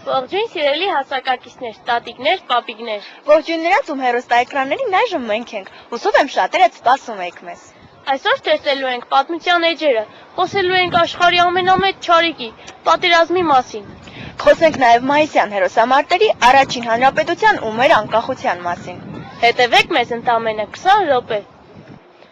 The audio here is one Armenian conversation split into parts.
Ողջույն սիրելի հասակակիցներ, տատիկներ, պապիկներ։ Ողջույն նրանց, ում հեռուստաէկրաններին այժմ մենք ենք։ Հուսով եմ շատերդ սպասում եք մեզ։ Այսօր տեսնելու ենք պատմության էջերը, խոսելու ենք աշխարհի ամենամեծ չարիքի, պատերազմի մասին։ Խոսենք նաև մայիսյան հերոսամարտերի առաջին հանրապետության ու մեր անկախության մասին։ Հետևեք մեզ ընդամենը 20 րոպե։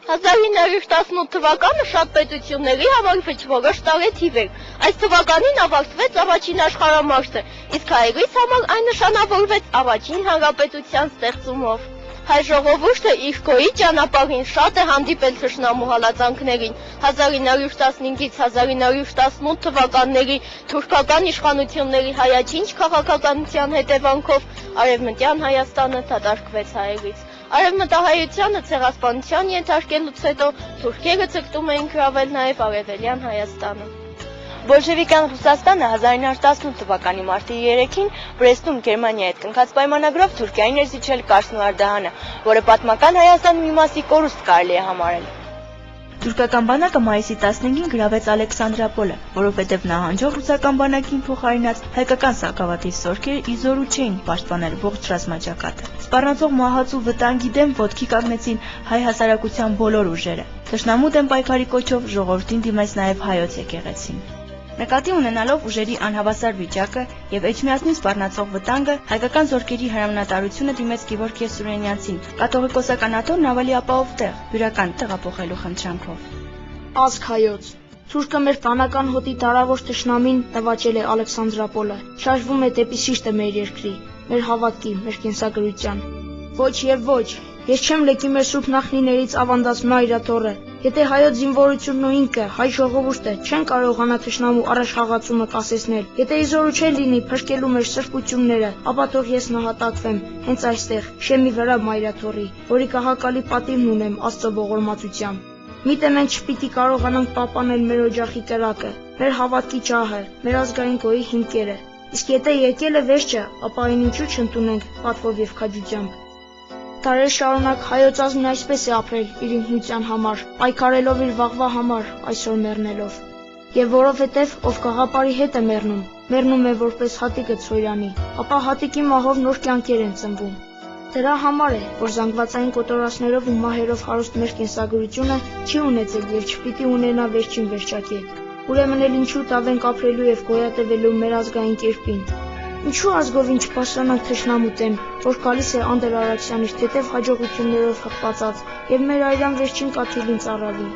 1918 թվականը շատ պետությունների համար վճռորոշ տարեթիվ էր։ Այս թվականին ավարտվեց առաջին աշխարհամարտը, իսկ հայերիս համար այն նշանավորվեց առաջին հանրապետության ստեղծումով։ Հայ ժողովուրդը իր գոյի ճանապարհին շատ է հանդիպել թշնամու հալածանքներին։ 1915-ից 1918 թվականների թուրքական իշխանությունների հայաչինչ քաղաքականության հետևանքով Արևմտյան Հայաստանը դատարկվեց հայերից։ Արևմտահայությանը ցեղասպանության ենթարկելուց հետո թուրքերը ցկտում էին գրավել նաև Արևելյան Հայաստանը։ Բոլշևիկյան Ռուսաստանը 1918 թվականի մարտի 3-ին Բրեստում Գերմանիայի հետ կնքած պայմանագրով Թուրքիային էր զիջել Կարսն ու Արդահանը, որը պատմական Հայաստանի մի մասի կորուստ կարելի է համարել։ Թուրքական բանակը մայիսի 15-ին գրավեց Ալեքսանդրապոլը, որովհետև նահանջող ռուսական բանակին փոխարինած հայկական սակավաթիվ զորքերը ի զորու չէին պաշտպանել ողջ ռազմաճակատը։ Սպառնացող մահացու վտանգի դեմ ոտքի կանգնեցին հայ հասարակության բոլոր ուժերը։ Թշնամու դեմ պայքարի կոչով ժողովրդին դիմեց նաև հայոց եկեղեցին։ Նկատի ունենալով ուժերի անհավասար վիճակը եւ էջմիածնին սպառնացող վտանգը, հայկական զորքերի հրամանատարությունը դիմեց Գևորգ Սուրենյանցին, կաթողիկոսական աթոռն ավելի ապահով տեղ, բյուրական տեղափոխելու խնդրանքով։ Ազգ հայոց, թուրքը մեր բանական հոտի դարավոր թշնամին նվաճել է Ալեքսանդրապոլը, շարժվում է դեպի սիրտը մեր երկրի, մեր հավատքի, մեր կենսագրության։ Ոչ եւ ոչ, ես չեմ լքի մեր սուրբ նախնիներից ավանդած մայրաթոռը։ Եթե հայոց զինվորությունն ու ինքը, հայ ժողովուրդը չեն կարողանա թշնամու առաջխաղացումը կասեցնել, եթե իզորու չէ լինի փրկելու մեր սրբությունները, ապա թող ես նահատակվեմ հենց այստեղ, շեմի վրա մայրաթոռի, որի կահակալի պատիվն ունեմ Աստծո ողորմածությամբ։ Միտը մենք չպիտի կարողանանք պահպանել մեր օջախի կրակը, մեր հավատքի ջահը, մեր ազգային գոյի հիմքերը։ Իսկ եթե եկել է վերջը, ապա այն ինչու չընդունենք պատվով եւ քաջությամբ։ Դարեր շարունակ հայոց ազգն այսպես է ապրել իր ինքնության համար, պայքարելով իր վաղվա համար, այսօր մեռնելով։ Եվ որովհետև ով գաղափարի հետ է մեռնում է որպես հատիկը ցորյանի, ապա հատիկի մահով նոր կյանքեր են ծնվում։ Դրա համար է, որ զանգվածային կոտորածներով ու մահերով հարուստ մեր կենսագրությունը չի ունեցել եւ չպիտի ունենա վերջին վերջակետ։ Ուրեմն էլ ինչու տավենք ապրելու եւ գոյատևելու մեր ազգային կերպին։ Ինչու ազգովին չպաշտանանք թշնամու դեմ, որ գալիս է Անդր Արաքսյան իր թեթև հաջողություններով հպվածած եւ մեր այրան վերջին կաթիլին ծառավի։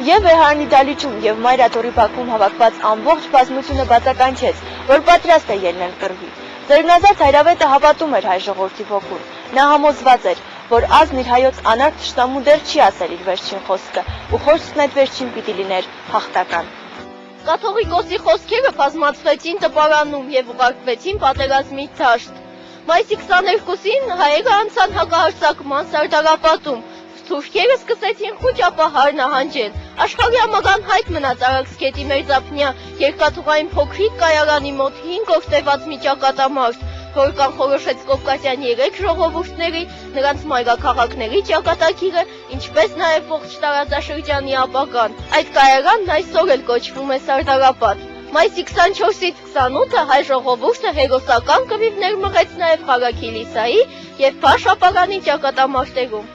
Եվ Վեհարանի դալիճում եւ Մայրաթոռի բակում հավաքված ամբողջ բազմությունը բացականչեց, որ պատրաստ է ելնել կռվի։ Ձերնազարդ Հայրավետը հավատում էր հայ ժողովրդի ոգուն։ Նա համոզված էր, որ ազգն իր հայոց անարդ թշնամու դեռ չի ասել իր վերջին խոսքը, ու խոսքն այդ վերջին պիտի լիներ հաղթական։ Կաթողիկոսի խոսքերը բազմացվեցին տպարանում եւ ուղարկվեցին պատերազմի դաշտ։ Մայիսի 22-ին հայերը անցան հակահարձակման սարդարապատում։ Թուրքերը սկսեցին խուճապահար նահանջել։ Աշխարհի ամական հայտ մնաց Արաքսկետի մերձափնյա երկաթուղային փոքրիկ կայարանի մոտ 5 օր տևած մի ճակատամարտ, որ կանխորոշեց Կովկասյան 3 ժողովուրդների, նրանց մայրաքաղաքների ճակատագիրը, ինչպես նաև ողջ տարածաշրջանի ապագան։ Այդ կայարանն այսօր էլ կոչվում է Սարդարապատ։ Մայիսի 24-ից 28-ը հայ ժողովուրդը հերոսական կռիվներ մղեց նաև Խարաքիլիսայի եւ Փաշապարանի ճակատամարտերում։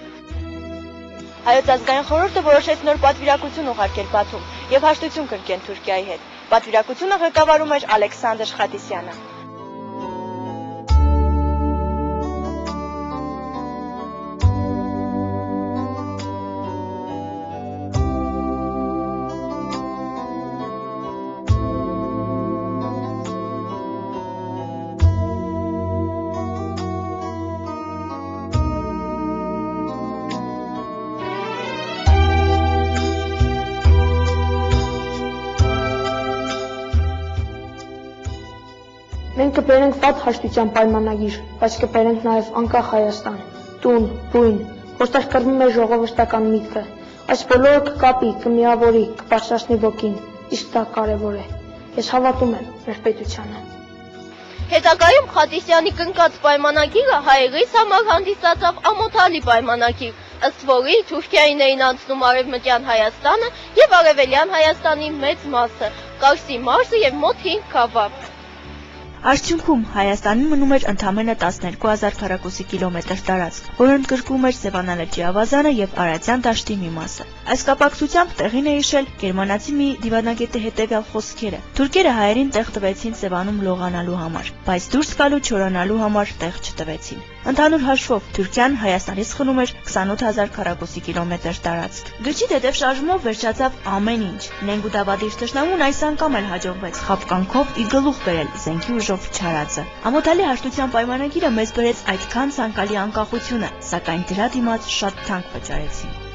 Հայոց ազգային խորհուրդը որոշեց նոր պատվիրակություն ուղարկել Բաթում եւ հաշտություն կնքել Թուրքիայի հետ։ Պատվիրակությունը ղեկավարում էր Ալեքսանդր Շխատիսյանը։ Մենք կբերենք վատ հաշտության պայմանագիր, բայց կբերենք նաև անկախ Հայաստան, տուն, բույն, որտեղ կռվի մեր ժողովրդական միտքը։ Այս բոլորը կկապի, կմիավորի, կբարձրացնի ոգին, իսկ դա կարևոր է։ Ես հավատում եմ մեր պետությանը։ Հետագայում Խատիսյանի կնքած պայմանագիրը հայերիս համար հանդիսացավ ամոթալի պայմանագիր, ըստ որի Թուրքիային էին անցնում Արևմտյան Հայաստանը եւ Արևելյան Հայաստանի մեծ մասը, Կարսի մարզը եւ մոտ 5 գավառ։ Արդյունքում Հայաստանին մնում էր ընդամենը 12,000 քառակուսի կիլոմետր տարածք, որը ընդգրկում էր Սևանա լճի ավազանը եւ Արարատյան դաշտի մի մասը։ Այս կապակցությամբ տեղին է հիշել գերմանացի մի դիվանագետի հետևյալ խոսքերը. Թուրքերը հայերին տեղ տվեցին Սևանում լողանալու համար, բայց դուրս գալու չորանալու համար տեղ չտվեցին։ Ընդհանուր հաշվով Թուրքիան Հայաստանից խլում էր 28000 քառակուսի կիլոմետր տարածք։ Գրչի հետև շարժումով վերջացավ ամեն ինչ։ Նենգ ու դավադիր թշնամուն այս անգամ էլ հաջողվեց խապկանքով ի գլուխ բերել զենքի ուժով չարածը։ Ամոթալի հաշտության պայմանագիրը մեզ բերեց այդքան ցանկալի անկախությունը, սակայն դրա դիմաց շատ թանկ վճարեցին։